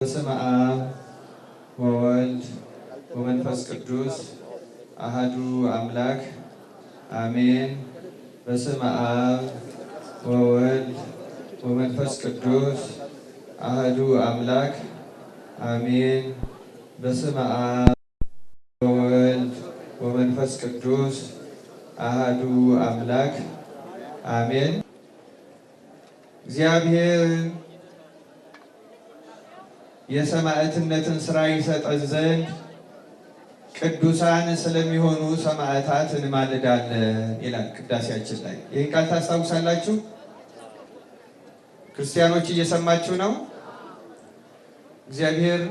በስመ አብ ወወልድ ወመንፈስ ቅዱስ አሐዱ አምላክ አሜን። በስመ አብ ወወልድ ወመንፈስ ቅዱስ አሐዱ አምላክ አሜን። በስመ አብ ወወልድ ወመንፈስ ቅዱስ አሐዱ አምላክ አሜን። እግዚአብሔር የሰማዕትነትን ሥራ ይሰጠን ዘንድ ቅዱሳን ስለሚሆኑ ሰማዕታት እንማልዳለን ይላል ቅዳሴያችን ላይ። ይህን ቃል ታስታውሳላችሁ? ክርስቲያኖች እየሰማችሁ ነው? እግዚአብሔር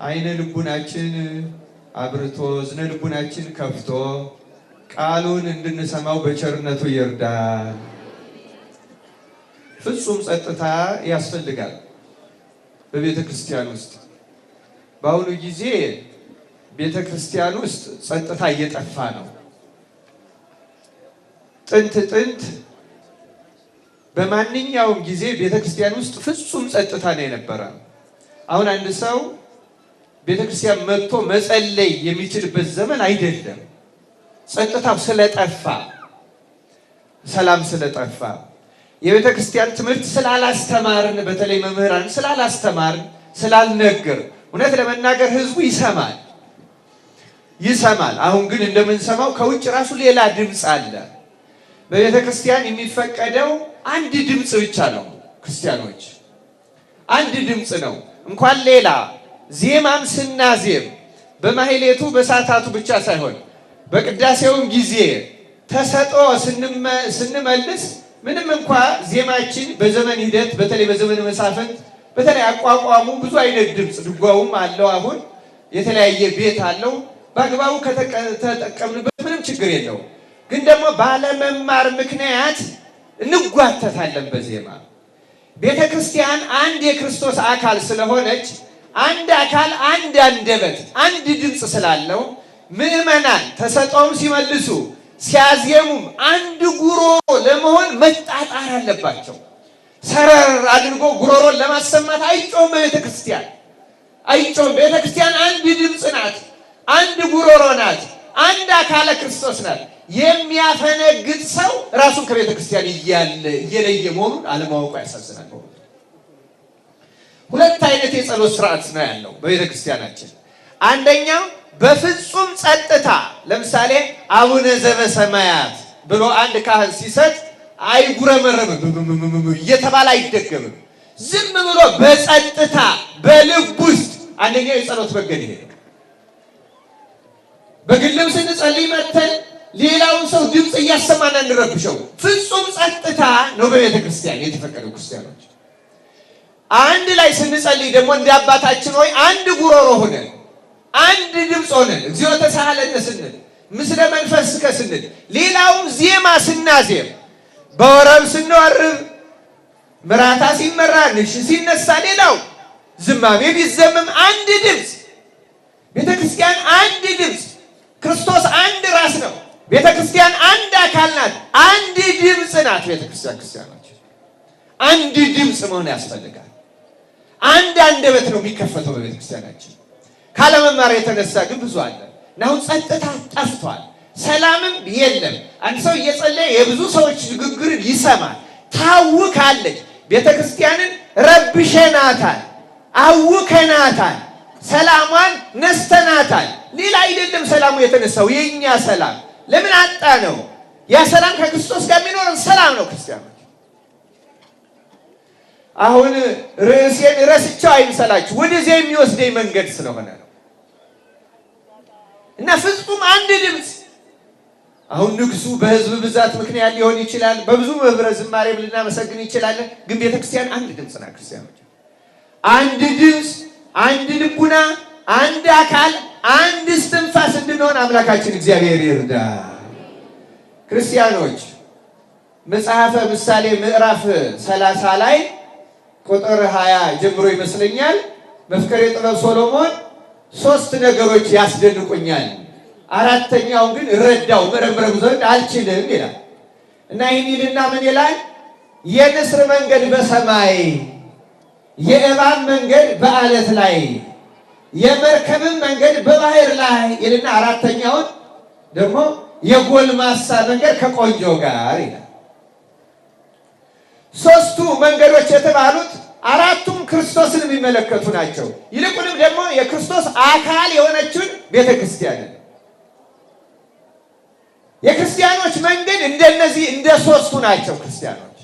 ዓይነ ልቡናችን አብርቶ እዝነ ልቡናችን ከፍቶ ቃሉን እንድንሰማው በቸርነቱ ይርዳል። ፍጹም ጸጥታ ያስፈልጋል በቤተ ክርስቲያን ውስጥ። በአሁኑ ጊዜ ቤተ ክርስቲያን ውስጥ ጸጥታ እየጠፋ ነው። ጥንት በማንኛውም ጊዜ ቤተ ክርስቲያን ውስጥ ፍጹም ጸጥታ ነው የነበረ። አሁን አንድ ሰው ቤተ ክርስቲያን መጥቶ መጸለይ የሚችልበት ዘመን አይደለም። ጸጥታው ስለጠፋ፣ ሰላም ስለጠፋ፣ የቤተ ክርስቲያን ትምህርት ስላላስተማርን፣ በተለይ መምህራን ስላላስተማርን፣ ስላልነገር፣ እውነት ለመናገር ህዝቡ ይሰማል። አሁን ግን እንደምንሰማው ከውጭ ራሱ ሌላ ድምፅ አለ። በቤተ ክርስቲያን የሚፈቀደው አንድ ድምፅ ብቻ ነው። ክርስቲያኖች አንድ ድምፅ ነው። እንኳን ሌላ ዜማም ስናዜም በማህሌቱ በሰዓታቱ ብቻ ሳይሆን በቅዳሴውም ጊዜ ተሰጥኦ ስንመልስ ምንም እንኳ ዜማችን በዘመን ሂደት በተለይ በዘመን መሳፍንት በተለይ አቋቋሙ ብዙ አይነት ድምፅ ድጓውም አለው። አሁን የተለያየ ቤት አለው። በአግባቡ ከተጠቀምንበት ምንም ችግር የለው። ግን ደግሞ ባለመማር ምክንያት እንጓተታለን በዜማ። ቤተ ክርስቲያን አንድ የክርስቶስ አካል ስለሆነች አንድ አካል፣ አንድ አንደበት፣ አንድ ድምፅ ስላለው ምዕመናን ተሰጥኦም ሲመልሱ ሲያዜሙም አንድ ጉሮሮ ለመሆን መጣጣር አለባቸው። ሰረር አድርጎ ጉሮሮን ለማሰማት አይጮም። በቤተ ክርስቲያን አይጮም። ቤተ ክርስቲያን አንድ ድምፅ ናት፣ አንድ ጉሮሮ ናት፣ አንድ አካለ ክርስቶስ ናት። የሚያፈነግጥ ሰው ራሱን ከቤተ ክርስቲያን እየለየ መሆኑን አለማወቁ ያሳዝናል። ሁለት አይነት የጸሎት ስርዓት ነው ያለው በቤተ ክርስቲያናችን። አንደኛው በፍጹም ጸጥታ፣ ለምሳሌ አቡነ ዘበሰማያት ብሎ አንድ ካህን ሲሰጥ አይጉረመረምም እየተባለ አይደገምም። ዝም ብሎ በጸጥታ በልብ ውስጥ አንደኛው የጸሎት መንገድ ይሄ ነው። በግልም ስንጸልይ መተን ሌላውን ሰው ድምፅ እያሰማን እንረብሸው። ፍጹም ጸጥታ ነው በቤተ ክርስቲያን የተፈቀደው። ክርስቲያኖች አንድ ላይ ስንጸልይ ደግሞ እንደ አባታችን ሆይ አንድ ጉሮሮ ሆነን አንድ ድምፅ ሆነን እግዚኦ ተሳሃለነ ስንል ምስለ መንፈስከ ስንል ሌላውም ዜማ ስናዜም በወረብ ስንወርብ ምራታ ሲመራ ንሽ ሲነሳ ሌላው ዝማሜ ቢዘምም አንድ ድምፅ፣ ቤተ ክርስቲያን አንድ ድምፅ፣ ክርስቶስ አንድ ራስ ነው። ቤተ ክርስቲያን አንድ አካል ናት፣ አንድ ድምፅ ናት። ቤተ ክርስቲያን ክርስቲያኖች አንድ ድምፅ መሆን ያስፈልጋል። አንድ አንደበት ነው የሚከፈተው በቤተ ክርስቲያናችን። ካለመማር የተነሳ ግን ብዙ አለ እና አሁን ጸጥታ ጠፍቷል፣ ሰላምም የለም። አንድ ሰው እየጸለየ የብዙ ሰዎች ንግግርን ይሰማል። ታውካለች። ቤተ ክርስቲያንን ረብሸናታል፣ አውከናታል፣ ሰላሟን ነስተናታል። ሌላ አይደለም ሰላሙ የተነሳው የእኛ ሰላም። ለምን አጣ ነው? ያ ሰላም ከክርስቶስ ጋር የሚኖረን ሰላም ነው። ክርስቲያኖች አሁን ርዕሴን ረስቸው አይምሰላችሁ፣ ወደዚያ የሚወስደኝ መንገድ ስለሆነ ነው። እና ፍጹም አንድ ድምፅ። አሁን ንግሱ በህዝብ ብዛት ምክንያት ሊሆን ይችላል። በብዙ ህብረ ዝማሬም ልናመሰግን ይችላለን። ግን ቤተክርስቲያን አንድ ድምፅ ናት። ክርስቲያኖች አንድ ድምፅ፣ አንድ ልቡና፣ አንድ አካል፣ አንድ እስትንፋስ እንድንሆን አምላካችን እግዚአብሔር ይርዳ። ክርስቲያኖች መጽሐፈ ምሳሌ ምዕራፍ 30 ላይ ቁጥር 20 ጀምሮ ይመስለኛል መፍቀሬ ጥበብ ሶሎሞን 3 ነገሮች ያስደንቁኛል፣ አራተኛውን ግን ረዳው መረምረም ዘንድ አልችልም ይላል እና ይህን ይልና ምን ይላል? የንስር መንገድ በሰማይ የእባብ መንገድ በአለት ላይ የመርከብም መንገድ በባህር ላይ ይልና አራተኛውን ደግሞ የጎልማሳ መንገድ ከቆንጆ ጋር ይላል። ሶስቱ መንገዶች የተባሉት አራቱም ክርስቶስን የሚመለከቱ ናቸው። ይልቁንም ደግሞ የክርስቶስ አካል የሆነችውን ቤተክርስቲያንን የክርስቲያኖች መንገድ እንደነዚህ እንደ ሶስቱ ናቸው። ክርስቲያኖች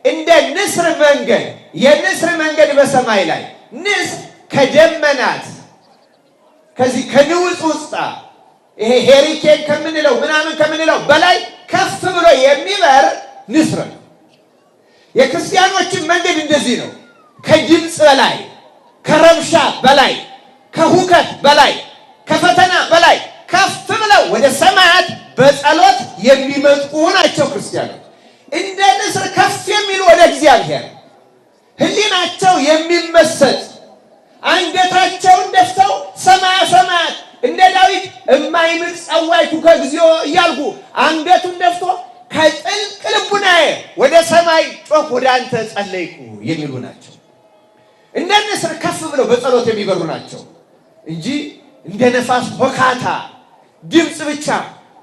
እንደ ንስር መንገድ የንስር መንገድ በሰማይ ላይ ንስር ከደመናት ከዚህ ከንውፅ ውስጥ ይሄ ሄሪኬን ከምንለው ምናምን ከምንለው በላይ ከፍ ብሎ የሚበር ንስር ነው። የክርስቲያኖችን መንገድ እንደዚህ ነው። ከድምፅ በላይ ከረብሻ በላይ ከሁከት በላይ ከፈተና በላይ ከፍ ብለው ወደ ሰማያት በጸሎት የሚመጡ ናቸው። ክርስቲያኖች እንደ ንስር ከፍ የሚሉ ወደ እግዚአብሔር ሕሊናቸው የሚመሰጥ አንገታቸውን ደፍተው ሰማያት እንደ ዳዊት እማይምጥ ጸዋይቱ ከግዚኦ እያልኩ አንገቱን ደፍቶ ከጥልቅ ልቡናዬ ወደ ሰማይ ጮክ ወደ አንተ ጸለይኩ የሚሉ ናቸው። እንደ ንስር ከፍ ብለው በጸሎት የሚበሩ ናቸው እንጂ እንደ ነፋስ ሆካታ ድምፅ ብቻ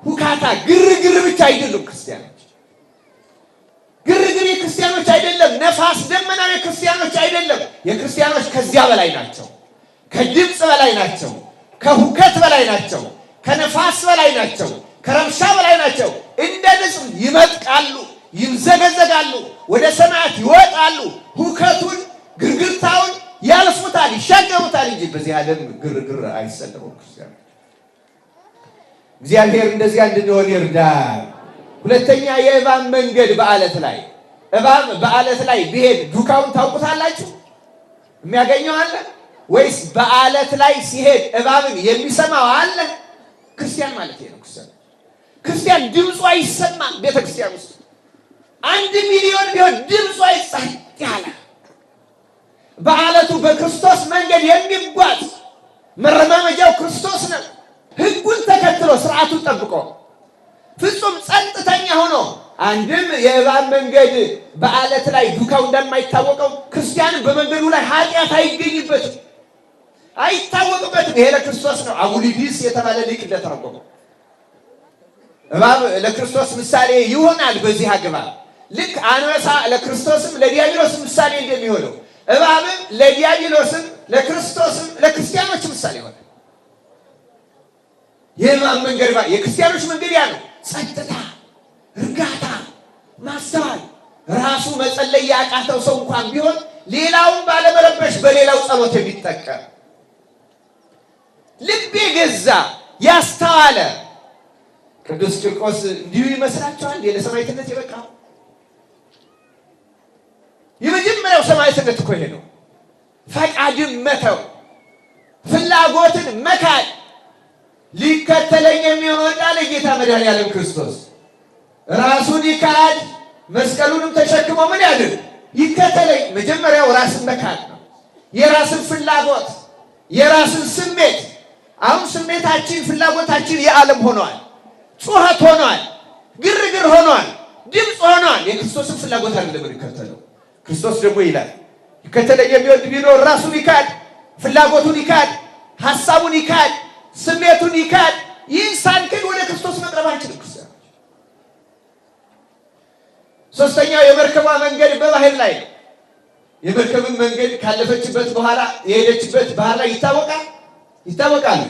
ሁካታ ግርግር ብቻ አይደሉም። ክርስቲያኖች ግርግር የክርስቲያኖች አይደለም። ነፋስ ደመና የክርስቲያኖች አይደለም። የክርስቲያኖች ከዚያ በላይ ናቸው። ከድምፅ በላይ ናቸው። ከሁከት በላይ ናቸው። ከነፋስ በላይ ናቸው። ከረብሻ በላይ ናቸው። እንደ ንስር ይመጥቃሉ፣ ይምዘገዘጋሉ፣ ወደ ሰማያት ይወጣሉ። ሁከቱን ግርግርታውን ያልፉታል፣ ይሻገሩታል እንጂ በዚህ ዓለም ግርግር አይሰለፉም። ክርስቲያኖች እግዚአብሔር እንደዚያ እንድንሆን ይርዳል። ሁለተኛ የእባብ መንገድ በአለት ላይ እባብ በአለት ላይ ቢሄድ ዱካውን ታውቁታላችሁ? የሚያገኘው አለ ወይስ በአለት ላይ ሲሄድ እባብን የሚሰማው አለ? ክርስቲያን ማለት ነው። ክርስቲያን ድምፁ አይሰማም። ቤተክርስቲያን ውስጥ 1 ሚሊዮን ቢሆን ድምፁ አይጸጥ ያለ በአለቱ በክርስቶስ መንገድ የሚጓዝ መረማመጃው ክርስቶስ ነው። ሕጉን ተከትሎ ስርዓቱን ጠብቆ ፍጹም ጸጥተኛ ሆኖ አንድም የእባብ መንገድ በአለት ላይ ዱካው እንደማይታወቀው ክርስቲያንም በመንገዱ ላይ ኃጢአት አይገኝበትም፣ አይታወቅበትም። ይሄ ለክርስቶስ ነው። አቡሊዲስ የተባለ ሊቅ እንደተረጎመው እባብ ለክርስቶስ ምሳሌ ይሆናል። በዚህ አግባብ ልክ አንበሳ ለክርስቶስም ለዲያብሎስም ምሳሌ እንደሚሆነው እባብም ለዲያብሎስም ለክርስቶስም ለክርስቲያኖች ምሳሌ ይሆናል። የእባብ መንገድ የክርስቲያኖች መንገድ ያ ነው። ጸጥታ፣ እርጋታ፣ ማስተዋል። ራሱ መጸለይ ያቃተው ሰው እንኳን ቢሆን ሌላውን ባለመረበሽ በሌላው ጸሎት የሚጠቀም ልብ የገዛ ያስተዋለ ቅዱስ ቂርቆስ እንዲሁ ይመስላችኋል? ለሰማዕትነት የበቃው የመጀመሪያው ሰማዕትነት እኮ ይሄ ነው። ፈቃድን መተው፣ ፍላጎትን መካድ። ሊከተለኝ የሚወጣ ለጌታ መድኃኒዓለም ክርስቶስ ራሱን ይካድ፣ መስቀሉንም ተሸክሞ ምን ያድርግ? ይከተለኝ። መጀመሪያው ራስን መካድ ነው። የራስን ፍላጎት፣ የራስን ስሜት። አሁን ስሜታችን ፍላጎታችን የዓለም ሆኗል። ጩኸት ሆኗል፣ ግርግር ሆኗል፣ ድምፅ ሆኗል። የክርስቶስን ፍላጎት አይደለም የሚከተለው። ክርስቶስ ደግሞ ይላል ይከተለኝ የሚወድ ቢኖር ራሱን ይካድ፣ ፍላጎቱን ይካድ፣ ሐሳቡን ይካድ፣ ስሜቱን ይካድ። ይህን ሳንክድ ወደ ክርስቶስ መቅረብ አንችልም። ክርስቲያኖች ሶስተኛው የመርከቧ መንገድ በባህር ላይ ነው። የመርከብን መንገድ ካለፈችበት በኋላ የሄደችበት ባህር ላይ ይታወቃል።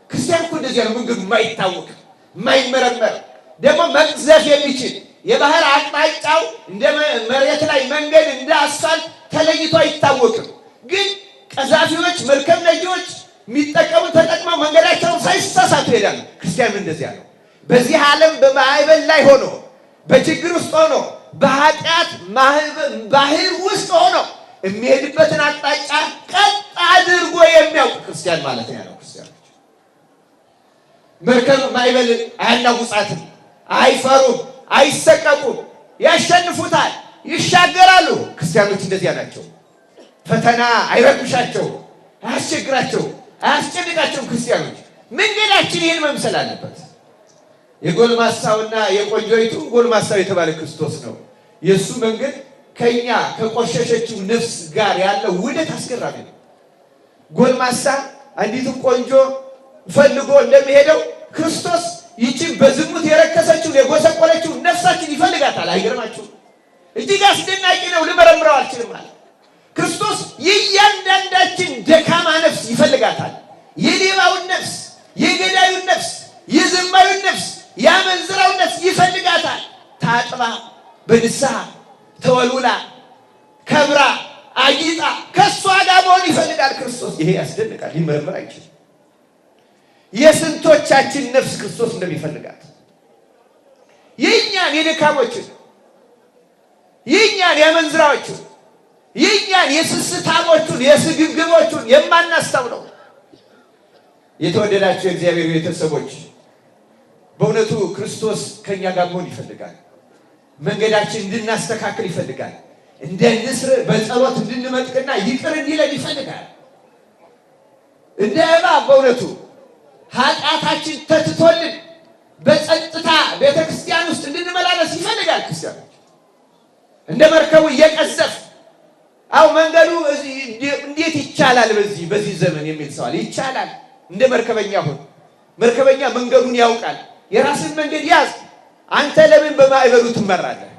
ክርስቲያን እኮ እንደዚያ ነው። መንገዱ የማይታወቅ የማይመረመር ደግሞ መቅዘፍ የሚችል የባህር አቅጣጫው እንደ መሬት ላይ መንገድ እንደ አስፋልት ተለይቶ አይታወቅም። ግን ቀዛፊዎች፣ መርከብ ነጂዎች የሚጠቀሙት ተጠቅመው መንገዳቸውን ሳይሳሳቱ ይሄዳሉ። ክርስቲያን እንደዚያ ነው። በዚህ ዓለም በማዕበል ላይ ሆኖ በችግር ውስጥ ሆኖ በኃጢአት ባህር ውስጥ ሆኖ የሚሄድበትን አቅጣጫ ቀጥ አድርጎ የሚያውቅ ክርስቲያን ማለት ነው። ክርስቲያኖች መርከብ ማዕበል አያናውጻትም፣ አይፈሩም፣ አይሰቀቁም፣ ያሸንፉታል፣ ይሻገራሉ። ክርስቲያኖች እንደዚያ ናቸው። ፈተና አይረብሻቸውም፣ አያስቸግራቸውም፣ አያስጨንቃቸውም። ክርስቲያኖች መንገዳችን ይህን መምሰል አለበት። የጎልማሳውና የቆንጆይቱ ጎልማሳው የተባለ ክርስቶስ ነው። የእሱ መንገድ ከኛ ከቆሸሸችው ነፍስ ጋር ያለው ውህደት አስገራሚ ነው። ጎልማሳ አንዲቱን ቆንጆ ፈልጎ እንደሚሄደው ክርስቶስ ይቺን በዝሙት የረከሰችው የጎሰቆለችው ነፍሳችን ይፈልጋታል። አይገርማችሁም? እጅግ አስደናቂ ነው። ልመረምረው አልችልም ማለት ክርስቶስ የእያንዳንዳችን ደካማ ነፍስ ይፈልጋታል። የሌባውን ነፍስ፣ የገዳዩን ነፍስ፣ የዘማዩን ነፍስ፣ የአመንዝራውን ነፍስ ይፈልጋታል። ታጥባ በንስሐ ተወልውላ ከብራ አጊጣ ከእሷ ጋር መሆን ይፈልጋል ክርስቶስ። ይሄ ያስደንቃል፣ ሊመረምር አይችልም። የስንቶቻችን ነፍስ ክርስቶስ እንደሚፈልጋት የእኛን የደካሞችን፣ የእኛን የአመንዝራዎችን፣ የእኛን የስስታሞቹን፣ የስግብግቦቹን የማናስተውለው። የተወደዳቸው የእግዚአብሔር ቤተሰቦች በእውነቱ ክርስቶስ ከእኛ ጋር መሆን ይፈልጋል። መንገዳችን እንድናስተካክል ይፈልጋል። እንደ ንስር በጸሎት እንድንመጥቅና ይቅር እንዲለን ይፈልጋል። እንደ እባብ በእውነቱ ኃጢአታችን ተትቶልን በጸጥታ ቤተክርስቲያን ውስጥ እንድንመላለስ ይፈልጋል። ክርስቲያኖች እንደ መርከቡ እየቀዘፍ አው መንገዱ እንዴት ይቻላል በዚህ ዘመን የሚል ሰዋል። ይቻላል። እንደ መርከበኛ ሁን። መርከበኛ መንገዱን ያውቃል። የራስን መንገድ ያዝ። አንተ ለምን በማዕበሉ ትመራለህ?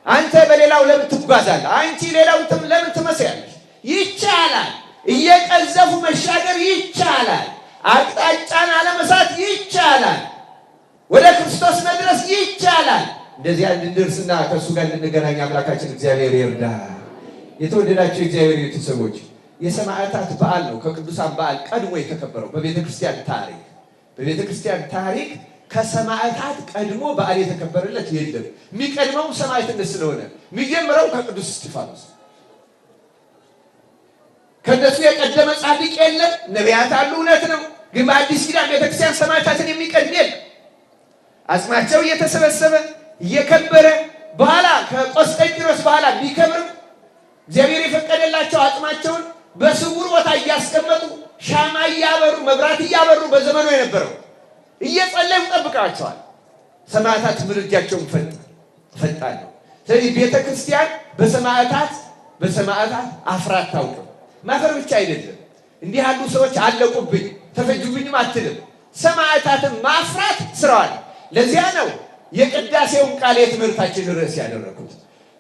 አንተ በሌላው ለምን ትጓዛለህ? አንቺ ሌላው ለምን ትመስያለሽ? ይቻላል። እየቀዘፉ መሻገር ይቻላል። አቅጣጫን አለመሳት ይቻላል። ወደ ክርስቶስ መድረስ ይቻላል። እንደዚያ እንድንደርስና ከእሱ ጋር እንድንገናኝ አምላካችን እግዚአብሔር ይርዳ። የተወደዳቸው እግዚአብሔር ቤተሰቦች የሰማዕታት በዓል ነው ከቅዱሳን በዓል ቀድሞ የተከበረው በቤተ ክርስቲያን ታሪክ ከሰማዕታት ቀድሞ በዓል የተከበረለት የለም። የሚቀድመው ሰማዕትነት ስለሆነ የሚጀምረው ከቅዱስ እስጢፋኖስ። ከነሱ የቀደመ ጻድቅ የለም። ነቢያት አሉ፣ እውነት ነው። ግን በአዲስ ኪዳን ቤተክርስቲያን ሰማዕታትን የሚቀድም የለም። አጽማቸው እየተሰበሰበ እየከበረ በኋላ ከቆስጠንጢኖስ በኋላ ቢከብርም እግዚአብሔር የፈቀደላቸው አጽማቸውን በስውር ቦታ እያስቀመጡ ሻማ እያበሩ መብራት እያበሩ በዘመኑ የነበረው እየጸለዩ ጠብቀዋቸዋል። ሰማዕታት ምልጃቸውን ፈጣን ነው። ስለዚህ ቤተክርስቲያን በሰማዕታት አፍራ አታውቅም። ማፈር ብቻ አይደለም፣ እንዲህ ያሉ ሰዎች አለቁብኝ ተፈጁብኝም አትልም። ሰማዕታትን ማፍራት ስራዋል። ለዚያ ነው የቅዳሴውን ቃል የትምህርታችን ርዕስ ያደረኩት።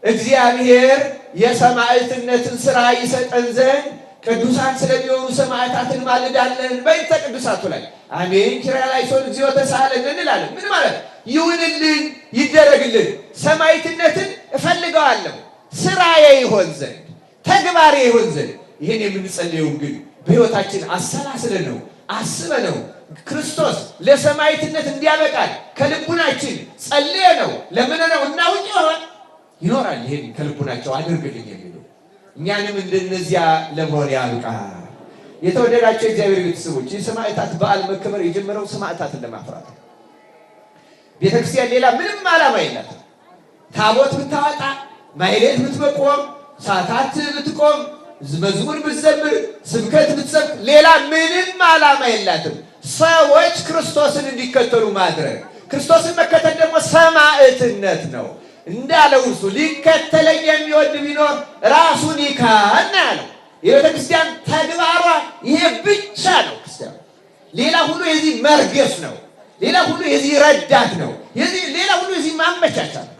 እግዚአብሔር የሰማዕትነትን ስራ ይሰጠን ዘንድ ቅዱሳን ስለሚሆኑ ሰማዕታትን ማልዳለን። በእንተ ቅዱሳቱ ላይ አሜን ኪርያላይሶን እግዚኦ ተሳሃለን እንላለን። ምን ማለት ይሁንልን፣ ይደረግልን። ሰማዕትነትን እፈልገዋለሁ ስራዬ ይሆን ዘንድ ተግባሬ ይሆን ዘንድ። ይህን የምንጸልየው ግን በሕይወታችን አሰላስለን ነው፣ አስበን ነው። ክርስቶስ ለሰማዕትነት እንዲያበቃል ከልቡናችን ጸልየ ነው፣ ለምን ነው እናውቅ ይኖራል። ይሄን ከልቡናቸው አድርግልኝ የሚሉ እኛንም እንደነዚያ ለመሆን ያብቃ። የተወደዳቸው እግዚአብሔር ቤተሰቦች የሰማዕታት በዓል መከበር የጀመረው ሰማዕታትን ለማፍራት ነው። ቤተክርስቲያን ሌላ ምንም ዓላማ የላትም። ታቦት ብታወጣ፣ ማሕሌት ብትቆም፣ ሰዓታት ብትቆም፣ መዝሙር ብትዘምር፣ ስብከት ብትሰብክ ሌላ ምንም ዓላማ የላትም። ሰዎች ክርስቶስን እንዲከተሉ ማድረግ። ክርስቶስን መከተል ደግሞ ሰማዕትነት ነው። እንዳለው እርሱ ሊከተለኝ የሚወድ ቢኖር ራሱን ይካድ ያለው። የቤተ ክርስቲያን ተግባሯ ይሄ ብቻ ነው። ክርስቲያን ሌላ ሁሉ የዚህ መርገፍ ነው። ሌላ ሁሉ የዚህ ረዳት ነው። ሌላ ሁሉ የዚህ ማመቻቻ ነው።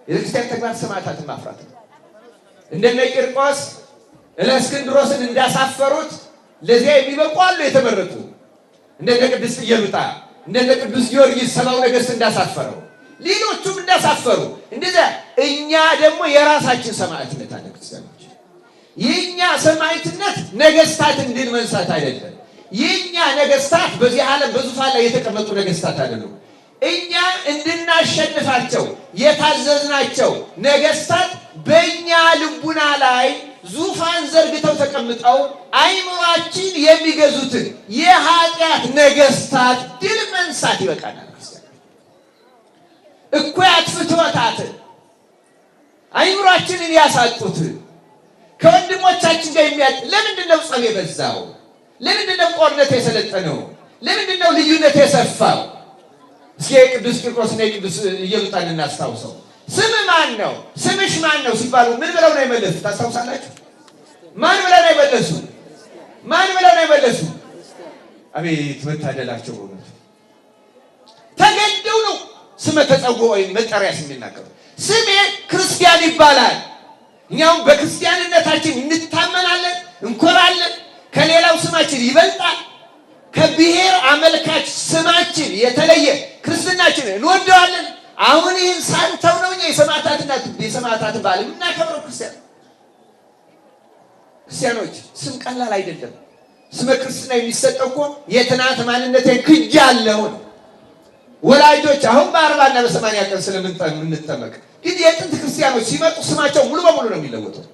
የቤተ ክርስቲያን ተግባር ሰማዕታትን ማፍራት ነው። እንደነ ቂርቆስ እለእስክንድሮስን እንዳሳፈሩት ለዚያ የሚበቁ አሉ የተመረጡ። እንደነ ቅድስት ኢየሉጣ እንደነ ቅዱስ ጊዮርጊስ ሰብአው ነገሥት እንዳሳፈረው ሌሎቹም እንዳሳፈሩ እንደዚያ እኛ ደግሞ የራሳችን ሰማዕትነት አለ። ክርስቲያኖች የኛ ሰማዕትነት ነገስታትን ድል መንሳት አይደለም። የኛ ነገስታት በዚህ ዓለም በዙፋን ላይ የተቀመጡ ነገስታት አይደሉም። እኛ እንድናሸንፋቸው የታዘዝናቸው ነገስታት በእኛ ልቡና ላይ ዙፋን ዘርግተው ተቀምጠው አይምሯችን የሚገዙትን የኃጢአት ነገስታት ድል መንሳት ይበቃናል። እኩያት ፍትወታትን አይምሯችንን ያሳጡትን ከወንድሞቻችን ጋር ለምንድን ነው ጸብ የበዛው? ለምንድን ነው ጦርነት የሰለጠነው? ለምንድን ነው ልዩነት የሰፋው? እስኪ የቅዱስ ቂርቆስና የቅዱስ ኢየሉጣን እናስታውሰው። ስም ማን ነው? ስምሽ ማን ነው ሲባሉ ምን ብለው ነው የመለሱት? ታስታውሳላችሁ? ማን ብለው ነው የመለሱ? ማን ብለው ነው የመለሱ? አቤት መታደላቸው በእውነቱ። ተገደው ነው ስመ ተጸውዖ ወይም መጠሪያ ስም የሚናገሩ። ስሜ ክርስቲያን ይባላል። እኛውም በክርስቲያንነታችን እንታመናለን፣ እንኮራለን። ከሌላው ስማችን ይበልጣል። ከብሔር አመልካች ስማችን የተለየ ክርስትናችን እንወደዋለን። አሁን ይህን ሳንተው ነው እኛ የሰማዕታትን በዓል የምናከብረው። ክርስቲያኖች ስም ቀላል አይደለም። ስመ ክርስትና የሚሰጠው እኮ የትናንት ማንነቴን ክጃለሁ ነው። ወላጆች አሁን በ40 እና በ80 ቀን ስለምንጠመቅ ግን የጥንት ክርስቲያኖች ሲመጡ ስማቸው ሙሉ በሙሉ ነው የሚለወጠው።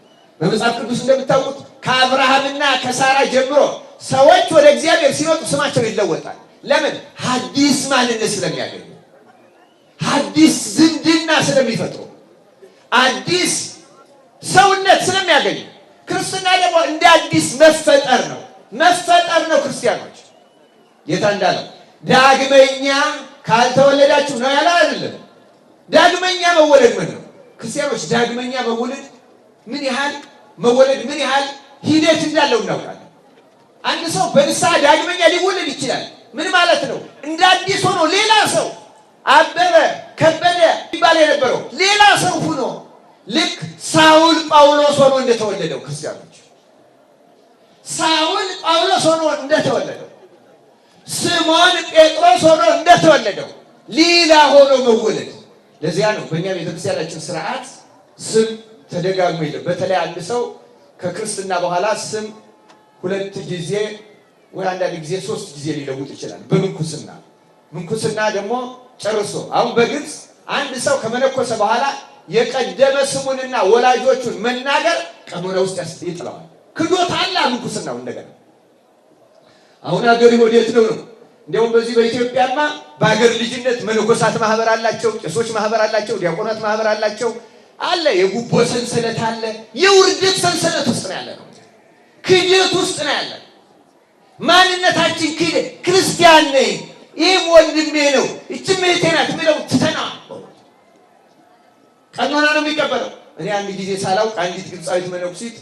በመጽሐፍ ቅዱስ እንደምታውቁት ከአብርሃምና ከሳራ ጀምሮ ሰዎች ወደ እግዚአብሔር ሲመጡ ስማቸው ይለወጣል። ለምን? ሐዲስ ማንነት ስለሚያገኙ፣ ሐዲስ ዝምድና ስለሚፈጥሩ፣ አዲስ ሰውነት ስለሚያገኙ። ክርስትና ደግሞ እንደ አዲስ መፈጠር ነው። ክርስቲያኖች ጌታ እንዳለው ዳግመኛ ካልተወለዳችሁ ነው ያለ አይደለም። ዳግመኛ መወለድ ምን ነው? ክርስቲያኖች ዳግመኛ መወለድ ምን ያህል ሂደት እንዳለው እናውቃለን። አንድ ሰው በንስሐ ዳግመኛ ሊወለድ ይችላል። ምን ማለት ነው? እንደ አዲስ ሆኖ ሌላ ሰው አበበ ከበደ ይባል የነበረው ሌላ ሰው ሆኖ ልክ ሳውል ጳውሎስ ሆኖ እንደተወለደው፣ ክርስቲያኖች ሳውል ጳውሎስ ሆኖ እንደተወለደው፣ ስምዖን ጴጥሮስ ሆኖ እንደተወለደው ሌላ ሆኖ መወለድ። ለዚያ ነው በእኛ ቤተክርስቲያናችን ስርዓት ስም ተደጋግሞ የለም። በተለይ አንድ ሰው ከክርስትና በኋላ ስም 2 ጊዜ ወይ አንዳንድ ጊዜ 3 ጊዜ ሊለውጥ ይችላል። ምንኩስና ደግሞ ጨርሶ አሁን በግልጽ አንድ ሰው ከመነኮሰ በኋላ የቀደመ ስሙንና ወላጆቹን መናገር ቀኖና ውስጥ ይጥለዋል። ክዶታል ምንኩስናው። እንደገና አሁን ሀገር ወዴት ነው? እንዲያውም በዚህ በኢትዮጵያማ በሀገር ልጅነት መነኮሳት ማህበር አላቸው፣ ቄሶች ማህበር አላቸው፣ ዲያቆናት ማህበር አላቸው። የጉቦ ሰንሰለት አለ። የውርደት ሰንሰለት ውስጥ ነው ያለ ነው። ክደት ውስጥ ነው ያለ። ማንነታችን ክደት። ክርስቲያን ነኝ፣ ይህም ወንድሜ ነው፣ ይህችም እህቴ ናት የሚለው ትተናል። ቀኖና ነው የሚቀበለው። እኔ አንድ ጊዜ ሳላውቅ አንዲት ግብፃዊት መነኩሲት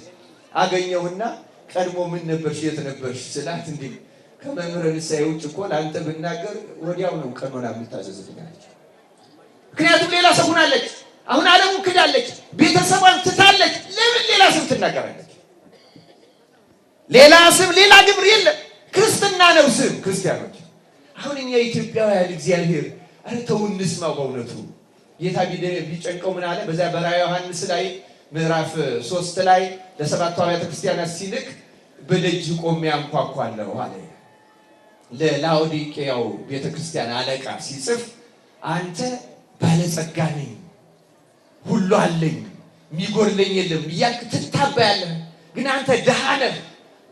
አገኘሁና ቀድሞ ምን ነበርሽ የት ነበርሽ ስላት እንዲህ ከመምህረ ንስሐ ውጭ እኮ ለአንተ ብናገር ወዲያው ነው ቀኖና የምታዘዝልኝ አለች። ምክንያቱም ሌላ ሰው ሆናለች። አሁን ዓለሙን ክዳለች፣ ቤተሰቧን ትታለች። ለምን ሌላ ስም ትናገራለች? ሌላ ስም ሌላ ግብር የለም። ክርስትና ነው ስም። ክርስቲያኖች አሁን እኛ ኢትዮጵያውያን እግዚአብሔር ኧረ ተው እንስማው። በእውነቱ ጌታ ቢጨንቀው ምን አለ? በዚያ በራዕየ ዮሐንስ ላይ ምዕራፍ 3 ላይ ለ7 አብያተ ክርስቲያናት ሲልክ በደጅ ቆሜ አንኳኳለሁ አለ። ለላውዲቄያው ቤተክርስቲያን አለቃ ሲጽፍ አንተ ባለጸጋ ነኝ፣ ሁሉ አለኝ፣ የሚጎድለኝ የለም እያልክ ትታበያለህ፣ ግን አንተ ድሃ ነህ፣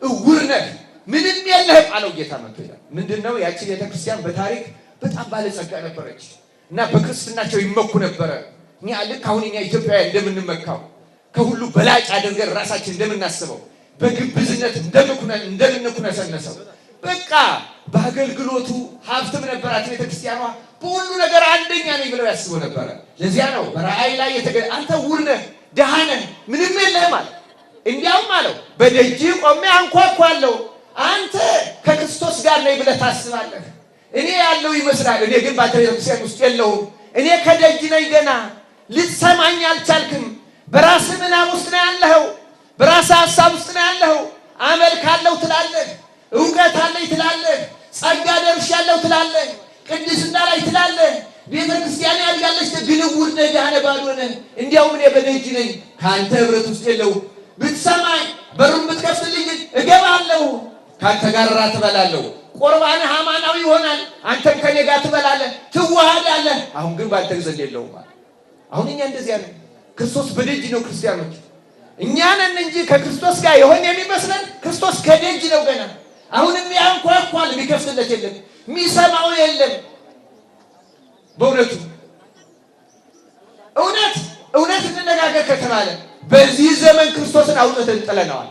እውር ነህ፣ ምንም የለህም አለው ጌታ መጥቶ ይላል። ምንድነው? ያቺ ቤተክርስቲያን በታሪክ በጣም ባለጸጋ ነበረች እና በክርስትናቸው ይመኩ ነበረ። እኛ ልክ አሁን እኛ ኢትዮጵያውያን እንደምንመካው ከሁሉ በላጭ አድርገን ራሳችን እንደምናስበው በግብዝነት እንደምንኩነሰነሰው በቃ በአገልግሎቱ ሀብትም ነበራት ቤተክርስቲያኗ። በሁሉ ነገር አንደኛ ነኝ ብለው ያስቡ ነበረ። ለዚያ ነው በራእይ ላይ አንተ ዕውር ነህ፣ ድሃ ነህ፣ ምንም የለህም አለ። እንዲያውም አለው በደጅ ቆሜ አንኳኳለሁ። አንተ ከክርስቶስ ጋር ነኝ ብለህ ታስባለህ። እኔ ያለው ይመስላል፣ እኔ ግን በአንተ ቤተክርስቲያን ውስጥ የለሁም። እኔ ከደጅ ነኝ፣ ገና ልትሰማኝ አልቻልክም። በራስህ ምናብ ውስጥ ነው ያለኸው፣ በራስህ ሀሳብ ውስጥ ነው ያለኸው። አመልካለሁ ትላለህ፣ እውቀት አለኝ ትላለህ፣ ጸጋ ደርሻለሁ ትላለህ፣ ቅድስና ላይ ትላለህ፣ ቤተክርስቲያን ያድጋለች፣ ግን ዕውር ነህ፣ ድሃ ነህ፣ ባዶ ነህ። እንዲያውም እኔ በደጅ ነኝ፣ ከአንተ ህብረት ውስጥ የለሁም። ብትሰማኝ በሩን ብትከፍትልኝ እገባለሁ፣ ከአንተ ጋር እራት እበላለሁ፣ ቁርባንህ አማናዊ ይሆናል፣ አንተም ከኔ ጋር ትበላለህ፣ ትዋሃዳለህ። አሁን ግን በአንተ ዘንድ የለውም። አሁን እኛ እንደዚያ ነን። ክርስቶስ በደጅ ነው። ክርስቲያኖች እኛ ነን እንጂ ከክርስቶስ ጋር የሆነ የሚመስለን ክርስቶስ ከደጅ ነው ገና። አሁንም ያንኳኳል፣ የሚከፍትለት የለም፣ የሚሰማው የለም። በእውነቱ እውነት እንነጋገር ከተባለ በዚህ ዘመን ክርስቶስን አውጥተን ጥለነዋል።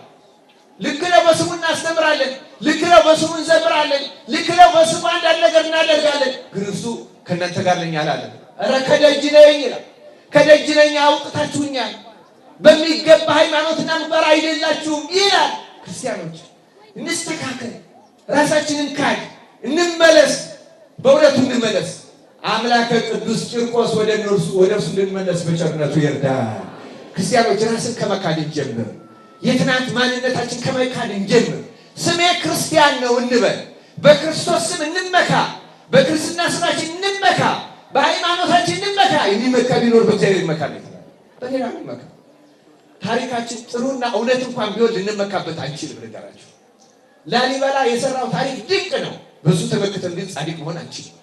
ልክ ነው፣ በስሙ እናስተምራለን፣ ልክ ነው፣ በስሙ እንዘምራለን፣ ልክ ነው፣ በስሙ አንዳንድ ነገር እናደርጋለን። ግን እሱ ከእናንተ ጋር ነኝ አላለም። ኧረ ከደጅ ነኝ ይላል። ከደጅ ነኝ አውጥታችሁኛል፣ በሚገባ ሃይማኖትና ምግባር አይደላችሁም ይላል። ክርስቲያኖች እንስተካከል፣ ራሳችንን ካድ እንመለስ፣ በእውነቱ እንመለስ። አምላከ ቅዱስ ቂርቆስ ወደ እርሱ እንድንመለስ በቸርነቱ ይርዳል። ክርስቲያኖች ራስን ከመካድ እንጀምር። የትናንት ማንነታችን ከመካድ እንጀምር። ስሜ ክርስቲያን ነው እንበል። በክርስቶስ ስም እንመካ። በክርስትና ስማችን እንመካ። በሃይማኖታችን እንመካ። የሚመካ ቢኖር በእግዚአብሔር ይመካ ነው። በሌላ እንመካ። ታሪካችን ጥሩና እውነት እንኳን ቢሆን ልንመካበት አንችልም። ነገራችሁ ላሊበላ የሰራው ታሪክ ድንቅ ነው። በሱ ተመክተን ግን ጻድቅ መሆን አንችልም።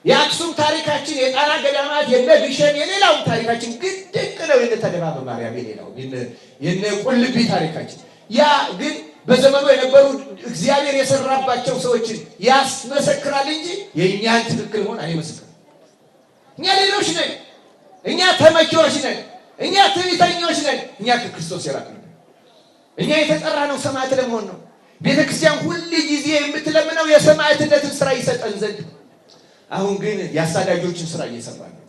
የአክሱም ታሪካችን፣ የጣና ገዳማት፣ የነ ግሸን፣ የሌላውም ታሪካችን ግን ድንቅ ነው። የነ ተድባበ ማርያም፣ የሌላው የነ ቁልቢ ታሪካችን ያ ግን በዘመኑ የነበሩ እግዚአብሔር የሰራባቸው ሰዎችን ያስመሰክራል እንጂ የእኛን ትክክል መሆን አይመሰክርም። እኛ ሌሎች ነን። እኛ ተመኪዎች ነን። እኛ ትዕቢተኞች ነን። እኛ ከክርስቶስ የራቅን ነን። እኛ የተጠራ ነው ሰማዕት ለመሆን ነው። ቤተ ክርስቲያን ሁል ጊዜ የምትለምነው የሰማዕትነትን ስራ ይሰጠን ዘንድ። አሁን ግን የአሳዳጆችን ስራ እየሰራ ነው።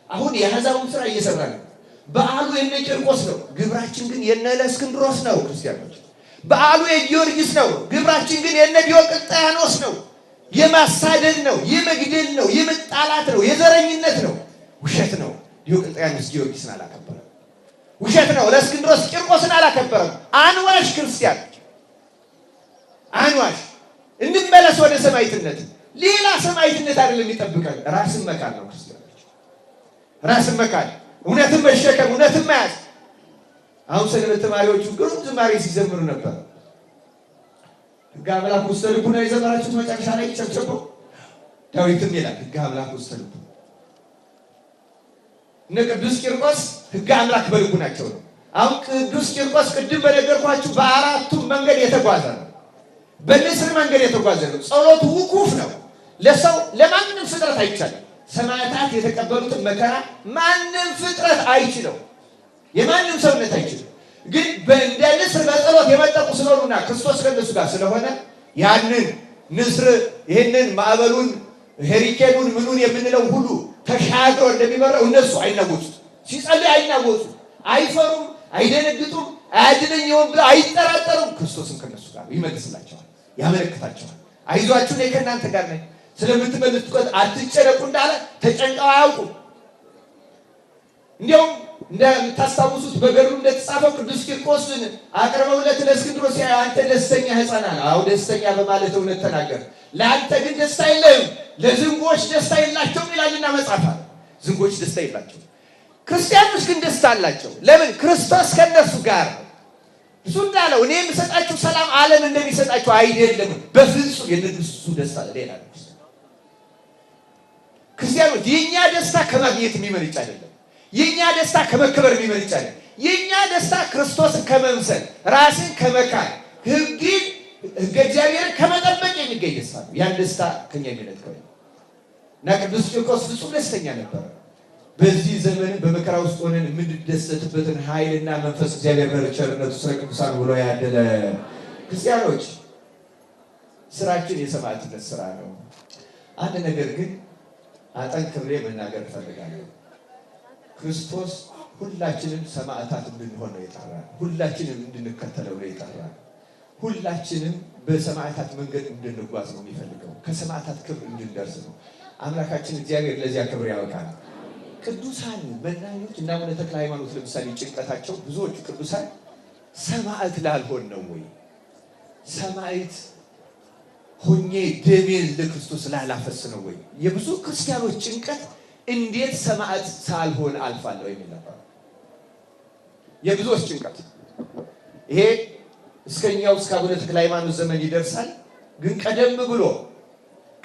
አሁን የአሕዛቡን ስራ እየሰራ ነው። በዓሉ የነ ቂርቆስ ነው፣ ግብራችን ግን የነ እለእስክንድሮስ ነው። ክርስቲያኖች በዓሉ የጊዮርጊስ ነው፣ ግብራችን ግን የነ ዲዮቅልጥያኖስ ነው። የማሳደድ ነው፣ የመግደል ነው፣ የመጣላት ነው፣ የዘረኝነት ነው። ውሸት ነው። ዲዮቅልጥያኖስ ጊዮርጊስን አላከበረም። ውሸት ነው። እለእስክንድሮስ ቂርቆስን አላከበረም። አንዋሽ ክርስቲያኖች አንዋሽ። እንመለስ ወደ ሰማዕትነት። ሌላ ሰማዕትነት አይደለም የሚጠብቀን፣ ራስን መካድ ነው። ክርስቲያኖች ራስን መካድ፣ እውነትን መሸከም፣ እውነትን መያዝ። አሁን ሰንበት ተማሪዎቹ ግሩም ዝማሬ ሲዘምሩ ነበር። ሕገ አምላክ ውስተ ልቡና የዘመራችሁት መጨረሻ ላይ ቸብቸቦ ዳዊትም ይላል ሕገ አምላክ ውስተ ልቡ። እነ ቅዱስ ቂርቆስ ሕገ አምላክ በልቡናቸው ነው። አሁን ቅዱስ ቂርቆስ ቅድም በነገርኳችሁ በአራቱም መንገድ የተጓዘ ነው። በንስር መንገድ የተጓዘ ነው። ጸሎቱ ውቁፍ ነው። ለሰው ለማንም ፍጥረት አይቻልም። ሰማዕታት የተቀበሉትን መከራ ማንም ፍጥረት አይችለው፣ የማንም ሰውነት አይችልም። ግን እንደ ንስር በጸሎት የመጠቁ ስለሆኑና ክርስቶስ ከእነሱ ጋር ስለሆነ ያንን ንስር ይህንን ማዕበሉን ሄሪኬኑን ምኑን የምንለው ሁሉ ተሻግሮ እንደሚመራው እነሱ አይናወጡም። ሲጸልይ አይናወጡም፣ አይፈሩም፣ አይደነግጡም፣ አያድነኝም ብለው አይጠራጠሩም። ክርስቶስም ከእነሱ ጋር ይመልስላቸዋል፣ ያመለክታቸዋል። አይዟችሁ እኔ ከእናንተ ጋር ነኝ፣ ስለምትመልሱት አትጨነቁ እንዳለ ተጨንቀው አያውቁም። እንዲያውም እንደምታስታውሱት በገድሉ እንደተጻፈው ቅዱስ ቂርቆስን አቅርበውለት ለእስክንድሮስ አንተ ደስተኛ ሕፃን አለ። አዎ ደስተኛ በማለት እውነት ተናገር። ለአንተ ግን ደስታ የለህም፣ ለዝንጎች ደስታ የላቸውም ይላልና መጽሐፍ። ዝንጎች ደስታ የላቸውም፣ ክርስቲያኖች ግን ደስታ አላቸው። ለምን? ክርስቶስ ከእነሱ ጋር ነው። እሱ እንዳለው እኔ የምሰጣችሁ ሰላም ዓለም እንደሚሰጣችሁ አይደለም። በፍጹም የእነሱ ደስታ ሌላ ነው። ክርስቲያኖች የእኛ ደስታ ከማግኘት የሚመነጭ አይደለም። የእኛ ደስታ ከመከበር የሚመነጭ አይደለም። የእኛ ደስታ ክርስቶስን ከመምሰል ራስን ከመካድ ሕገ እግዚአብሔርን ከመጠበቅ የሚገኝ ደስታ ነው። ያን ደስታ ከኛ የሚነጥቀው እና ቅዱስ ቂርቆስ ፍጹም ደስተኛ ነበር። በዚህ ዘመን በመከራ ውስጥ ሆነን የምንደሰትበትን ኃይልና መንፈስ እግዚአብሔር በቸርነቱ ስለ ቅዱሳን ብሎ ያደለ። ክርስቲያኖች ስራችን የሰማዕትነት ስራ ነው። አንድ ነገር ግን አጠንክሬ መናገር እፈልጋለሁ። ክርስቶስ ሁላችንም ሰማዕታት እንድንሆን ነው የጠራን። ሁላችንም እንድንከተለው ነው የጠራን። ሁላችንም በሰማዕታት መንገድ እንድንጓዝ ነው የሚፈልገው። ከሰማዕታት ክብር እንድንደርስ ነው። አምላካችን እግዚአብሔር ለዚያ ክብር ያወቃል። ቅዱሳን መናኞች እና አቡነ ተክለ ሃይማኖት ለምሳሌ ጭንቀታቸው ብዙዎቹ ቅዱሳን ሰማዕት ላልሆን ነው ወይ? ሰማዕት ሆኜ ደሜን ለክርስቶስ ላላፈስ ነው ወይ? የብዙ ክርስቲያኖች ጭንቀት እንዴት ሰማዕት ሳልሆን አልፋለሁ የሚል ነበር። የብዙዎች ጭንቀት ይሄ እስከኛው እስከ አቡነ ተክለ ሃይማኖት ዘመን ይደርሳል። ግን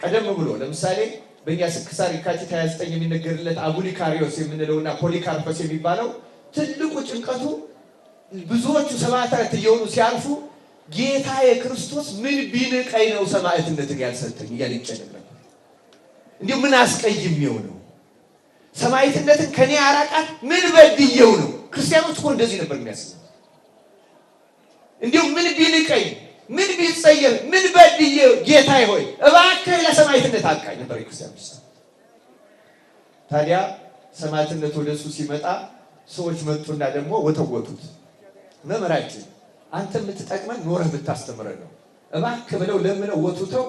ቀደም ብሎ ለምሳሌ በእኛ ስንክሳር የካቲት 29 የሚነገርለት አቡሊካሪዮስ የምንለውና ፖሊካርፐስ የሚባለው ትልቁ ጭንቀቱ ብዙዎቹ ሰማዕታት እየሆኑ ሲያልፉ ጌታ የክርስቶስ ምን ቢንቀኝ ነው ሰማዕትነትን ያልሰጠኝ እያለ ይጨነቅ ነበር። እንዲሁ ምን አስቀይሜው ነው ሰማዕትነትን ከኔ አራቃት? ምን በድየው ነው? ክርስቲያኖች እኮ እንደዚህ ነበር የሚያስቡት። እንዲሁ ምን ቢንቀኝ፣ ምን ቢጸየፍ፣ ምን በድየው ጌታዬ ሆይ እባክህ ለሰማዕትነት አብቃኝ ነበር ክርስቲያኖች። ታዲያ ሰማዕትነት ወደሱ ሲመጣ ሰዎች መጡና ደግሞ ወተወቱት። መምህራችን አንተ የምትጠቅመን ኖረህ ብታስተምረን ነው እባክህ ብለው ለምነው ወቱተው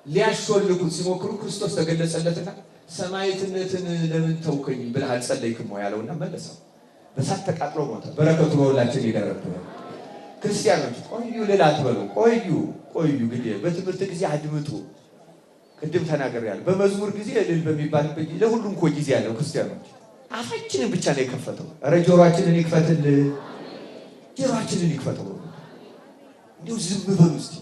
ሊያሾልኩት ሲሞክሩ ክርስቶስ ተገለጸለትና ሰማዕትነትን ለምን ተውከኝ ብለህ አልጸለይክም ወይ አለውና መለሰው። በሳት ተቃጥሎ ሞተ። በረከቱ በሁላችን ይደረብን። ክርስቲያኖች ቆዩ ሌላ አትበሉ። ቆዩ ግዴ በትምህርት ጊዜ አድምጡ። ቅድም ተናግሬያለሁ። በመዝሙር ጊዜ እልል በሚባልበት ጊዜ ለሁሉም እኮ ጊዜ ያለው ክርስቲያኖች አፋችንን ብቻ ነው የከፈተው። ኧረ ጆሮአችንን ይክፈትልን፣ ጆሮአችንን ይክፈተው። እንዲሁ ዝም በሉ እስቲ።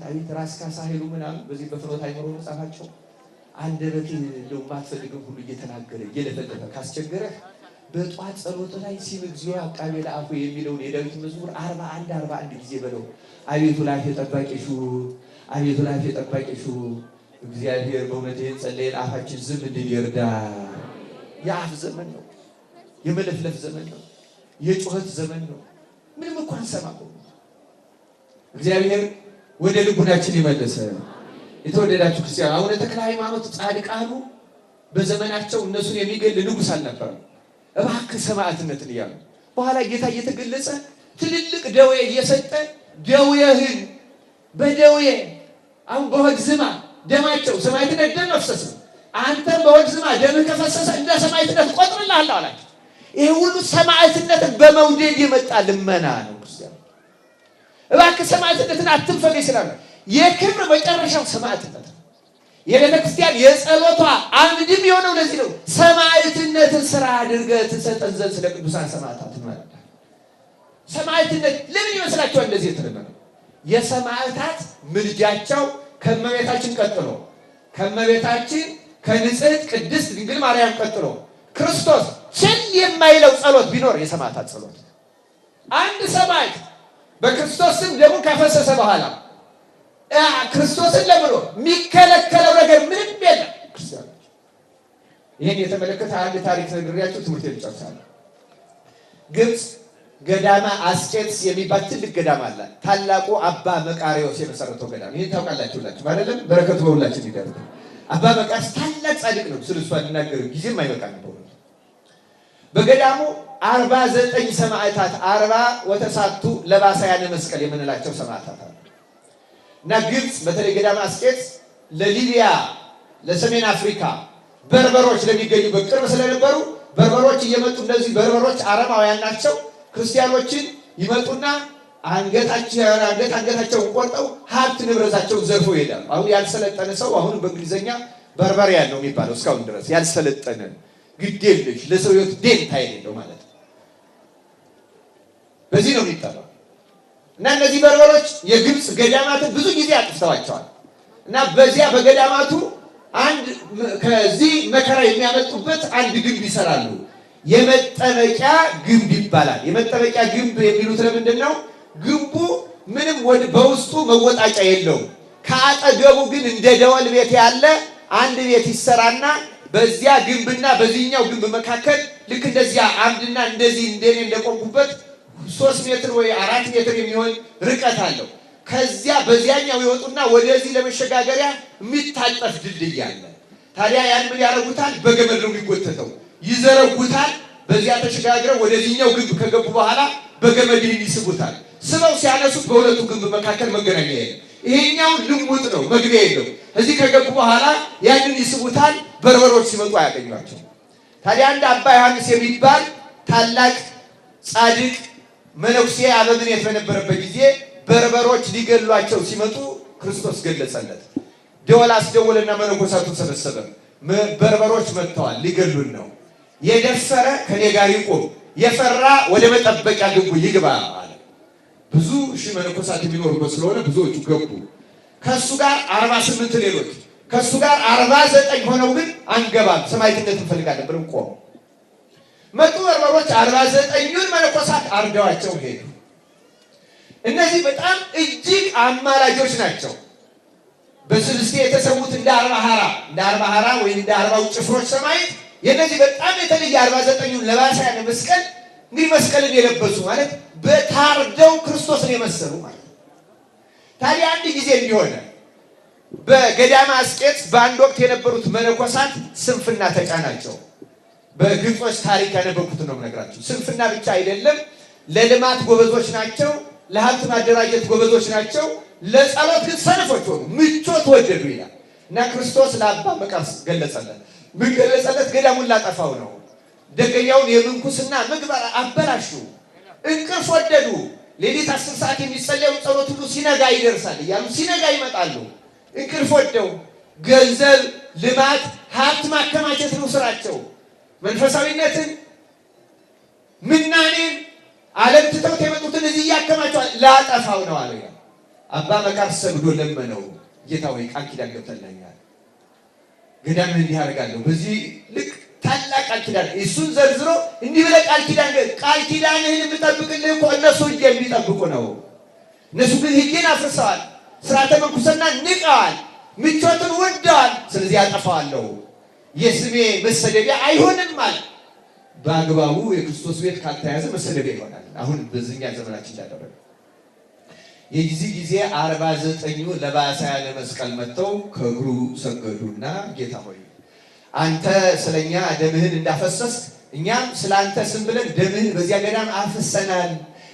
አቤት ራስ ካሳ ኃይሉ ምናምን በዚህ በፍኖተ አእምሮ መጽሐፋቸው አንደበት እንደው ማትፈልገው ሁሉ እየተናገረ እየለፈለፈ ካስቸገረህ በጧት ጸሎት ላይ ሲምግዚዮ አቃቤ ለአፉ የሚለውን የዳዊት መዝሙር 41 ጊዜ በለው። አቤቱ ላፌ ጠባቂሹ፣ አቤቱ ላፌ ጠባቂሹ እግዚአብሔር በእውነት ይህን ጸለይን አፋችን ዝም እንድል ይርዳ። የአፍ ዘመን ነው፣ የመለፍለፍ ዘመን ነው፣ የጩኸት ዘመን ነው። ምንም እኮ አንሰማም። እግዚአብሔር ወደ ልቡናችን ይመልሰ። የተወደዳችሁ ክርስቲያን አቡነ ተክለ ሃይማኖት ጻድቃኑ በዘመናቸው እነሱን የሚገል ንጉሥ አልነበረም። እባክህ ሰማዕትነትን እያሉ በኋላ ጌታ እየተገለጸ ትልልቅ ደዌ እየሰጠ ደዌህን በደዌ አሁን በሆድ ዝማ ደማቸው ሰማዕትነት ደም አፈሰሰ። አንተም በሆድ ዝማ ደምህ ከፈሰሰ እንደ ሰማዕትነት ቆጥርልሃለሁ አላቸው። ይሄ ሁሉ ሰማዕትነትን በመውደድ የመጣ ልመና ነው። ክርስቲያን እባክህ ሰማዕትነትን አትንፈግ ይችላል። የክብር መጨረሻው ሰማዕትነት ነው። የቤተ ክርስቲያን የጸሎቷ አምድም የሆነው ለዚህ ነው። ሰማዕትነትን ስራ አድርገህ ትሰጠን ዘንድ ስለ ቅዱሳን ሰማዕታት ማለት ነው። ሰማዕትነት ለምን ይመስላችኋል እንደዚህ የተለመነው? የሰማዕታት ምልጃቸው ከእመቤታችን ቀጥሎ ከእመቤታችን ከንጽሕት ቅድስት ድንግል ማርያም ቀጥሎ ክርስቶስ ችል የማይለው ጸሎት ቢኖር የሰማዕታት ጸሎት። አንድ ሰማዕት በክርስቶስ ስም ደሙ ካፈሰሰ በኋላ ክርስቶስን ለምኖ የሚከለከለው ነገር ምንም የለም። ክርስቲያኖች ይህን የተመለከተ አንድ ታሪክ ነግሬያችሁ ትምህርት ልጨርሳለሁ። ግብፅ ገዳማ አስቄጥስ የሚባል ትልቅ ገዳም አለ። ታላቁ አባ መቃርዮስ የመሰረተው ገዳም። ይህን ታውቃላችሁ ሁላችሁ አይደለም? በረከቱ በሁላችን ይደረግ። አባ መቃርዮስ ታላቅ ጻድቅ ነው። ስለሱ አንናገር ጊዜም አይበቃም። በገዳሙ 49 ሰማዕታት 40 ወተሳቱ ለባሳያነ መስቀል የምንላቸው ሰማዕታት አሉ። እና ግብፅ በተለይ ገዳማ አስቄጥስ ለሊቢያ ለሰሜን አፍሪካ በርበሮች ለሚገኙበት ቅርብ ስለነበሩ በርበሮች እየመጡ እነዚህ በርበሮች አረማውያን ናቸው። ክርስቲያኖችን ይመጡና አንገታቸውን ቆርጠው ሀብት ንብረታቸውን ዘርፈው ይሄዳሉ። አሁን ያልሰለጠነ ሰው አሁን በእንግሊዘኛ በርበሪያን ነው የሚባለው። እስካሁን ድረስ ያልሰለጠነ ግዴለሽ ለሰው ሕይወት ደንታ የሌለው ማለት ነው። በዚህ ነው የሚጠራው። እና እነዚህ በርበሮች የግብፅ ገዳማትን ብዙ ጊዜ አጥፍተዋቸዋል። እና በዚያ በገዳማቱ አንድ ከዚህ መከራ የሚያመጡበት አንድ ግንብ ይሰራሉ። የመጠበቂያ ግንብ ይባላል። የመጠበቂያ ግንብ የሚሉት ለምንድን ነው? ግንቡ ምንም በውስጡ መወጣጫ የለውም። ከአጠገቡ ግን እንደ ደወል ቤት ያለ አንድ ቤት ይሰራና በዚያ ግንብና በዚህኛው ግንብ መካከል ልክ እንደዚያ አምድና እንደዚህ እንደኔ እንደቆምኩበት 3 ሜትር ወይ 4 ሜትር የሚሆን ርቀት አለው። ከዚያ በዚያኛው ይወጡና ወደዚህ ለመሸጋገሪያ የሚታጠፍ ድልድይ አለ። ታዲያ ያን ምን ያደርጉታል? በገመድ ነው የሚጎተተው። ይዘረጉታል። በዚያ ተሸጋግረው ወደዚህኛው ግንብ ከገቡ በኋላ በገመድ ይስቡታል። ስበው ሲያነሱት በሁለቱ ግንብ መካከል መገናኛ የለም። ይሄኛው ልሙጥ ነው፣ መግቢያ የለው። እዚህ ከገቡ በኋላ ያንን ይስቡታል። በርበሮች ሲመጡ አያገኟቸው። ታዲያ አንድ አባ ዮሐንስ የሚባል ታላቅ ጻድቅ መነኩሴ አበምኔት በነበረበት ጊዜ በርበሮች ሊገሏቸው ሲመጡ ክርስቶስ ገለጸለት። ደወል አስደወለና መነኮሳቱን ሰበሰበ። በርበሮች መጥተዋል፣ ሊገሉን ነው። የደፈረ ከኔ ጋር ይቆም፣ የፈራ ወደ መጠበቂያ ግንቡ ይግባ አለ። ብዙ ሺህ መነኮሳት የሚኖሩበት ስለሆነ ብዙዎቹ ገቡ። ከሱ ጋር 48 ሌሎች፣ ከሱ ጋር 49 ሆነው ግን አንገባም ሰማዕትነት እንፈልጋለን ብለው ቆሙ። መጡ በርበሮች 49ኙን መነኮሳት አርደዋቸው ሄዱ። እነዚህ በጣም እጅግ አማላጆች ናቸው። በስልስቴ የተሰዉት እንደ አርባ ሀራ ወይም እንደ 40 ጭፍሮች ሰማዕት የነዚህ በጣም የተለየ 49ኙን ለባሳያነ መስቀል እንግዲህ መስቀልን የለበሱ ማለት በታርደው ክርስቶስን የመሰሉ ማለት። ታዲያ አንድ ጊዜ እንዲሆነ በገዳመ አስቄጥስ በአንድ ወቅት የነበሩት መነኮሳት ስንፍና ተጫናቸው። በግብጾች ታሪክ ያነበብኩትን ነው የምነግራችሁ። ስንፍና ብቻ አይደለም፣ ለልማት ጎበዞች ናቸው፣ ለሀብት ማደራጀት ጎበዞች ናቸው፣ ለጸሎት ግን ሰነፎች ሆኑ፣ ምቾት ወደዱ ይላል እና ክርስቶስ ለአባ መቃርስ ገለጸለት። ምን ገለጸለት? ገዳሙን ላጠፋው ነው። ደገኛውን የምንኩስና ምግባር አበላሹ፣ እንቅልፍ ወደዱ። ሌሊት 10 ሰዓት የሚጸለየው ጸሎት ሁሉ ሲነጋ ይደርሳል እያሉ ሲነጋ ይመጣሉ። እንቅልፍ ወደው ገንዘብ፣ ልማት፣ ሀብት ማከማቸት ነው ስራቸው። መንፈሳዊነትን፣ ምናኔን፣ ዓለም ትተውት የመጡትን እዚህ እያከማቸዋል። ላጠፋው ነው አለ። አባ መቃርስ ሰግዶ ለመነው። ጌታ ሆይ ቃል ኪዳን ገብተልኛል፣ ገዳምን እንዲህ አደርጋለሁ፣ በዚህ ልክ ታላቅ ቃል ኪዳን። እሱን ዘርዝሮ እንዲህ ብለህ ቃል ኪዳንህን የምጠብቅልህ እኮ እነሱ ሕግ የሚጠብቁ ነው። እነሱ ግን ሕጌን አፍርሰዋል፣ ስርዓተ መንኩስና ንቀዋል፣ ምቾትን ወደዋል። ስለዚህ አጠፋዋለሁ፣ የስሜ መሰደቢያ አይሆንም አለ። በአግባቡ የክርስቶስ ቤት ካልተያዘ መሰደቢያ ይሆናል። አሁን በዚህኛ ዘመናችን እንዳደረገ የዚህ ጊዜ 49ኙ ለባሳያነ መስቀል መጥተው ከእግሩ ሰገዱና ጌታ ሆይ አንተ ስለኛ ደምህን እንዳፈሰስ እኛም ስለ አንተ ስም ብለን ደምህን በዚያ ገዳም አፍሰናል።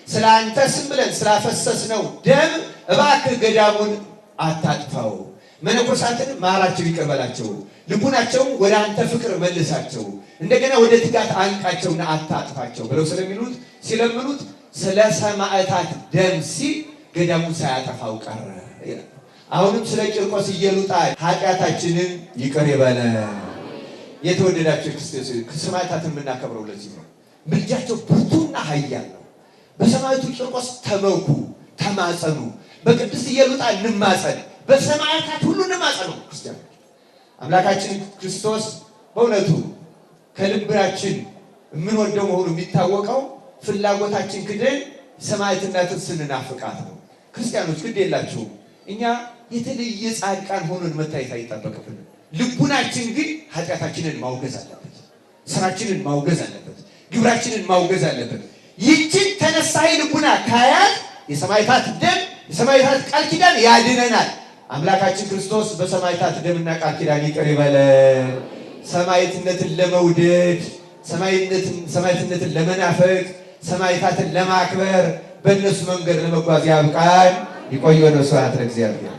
ስለ አንተ ስም ብለን ስላፈሰስ ነው ደም እባክህ ገዳሙን አታጥፋው፣ መነኮሳትን ማራቸው፣ ይቅር በላቸው፣ ልቡናቸውም ወደ አንተ ፍቅር መልሳቸው፣ እንደገና ወደ ትጋት አንቃቸውና አታጥፋቸው ብለው ሲለምኑት ስለ ሰማዕታት ደም ሲል ገዳሙን ሳያጠፋው ቀረ። አሁንም ስለ ቂርቆስ ኢየሉጣ ኃጢአታችንን ይቅር ይበለን። የተወደዳቸው ክርስቶስ ሰማዕታትን የምናከብረው ለዚህ ነው። ምልጃቸው ብርቱና ኃያል ነው። በሰማዕቱ ቂርቆስ ተመኩ፣ ተማጸኑ። በቅድስት ኢየሉጣ እንማጸን፣ በሰማዕታት ሁሉ እንማጸኑ። ክርስቲያኖች አምላካችን ክርስቶስ በእውነቱ ከልባችን የምንወደው መሆኑ የሚታወቀው ፍላጎታችን ክደን ሰማዕትነትን ስንናፍቃት ነው። ክርስቲያኖች ግድ የላችሁም፣ እኛ የተለየ ጻድቃን ሆኖን መታየት አይጠበቅብንም። ልቡናችን ግን ኃጢአታችንን ማውገዝ አለበት፣ ስራችንን ማውገዝ አለበት፣ ግብራችንን ማውገዝ አለበት። ይህችን ተነሳይ ልቡና ካያት የሰማዕታት ደም የሰማዕታት ቃል ኪዳን ያድነናል። አምላካችን ክርስቶስ በሰማዕታት ደምና ቃል ኪዳን ይቅር ይበለን። ሰማዕትነትን ለመውደድ ሰማዕትነትን ለመናፈቅ ሰማዕታትን ለማክበር በእነሱ መንገድ ለመጓዝ ያብቃን። ይቆየን። ስብሐት ለእግዚአብሔር።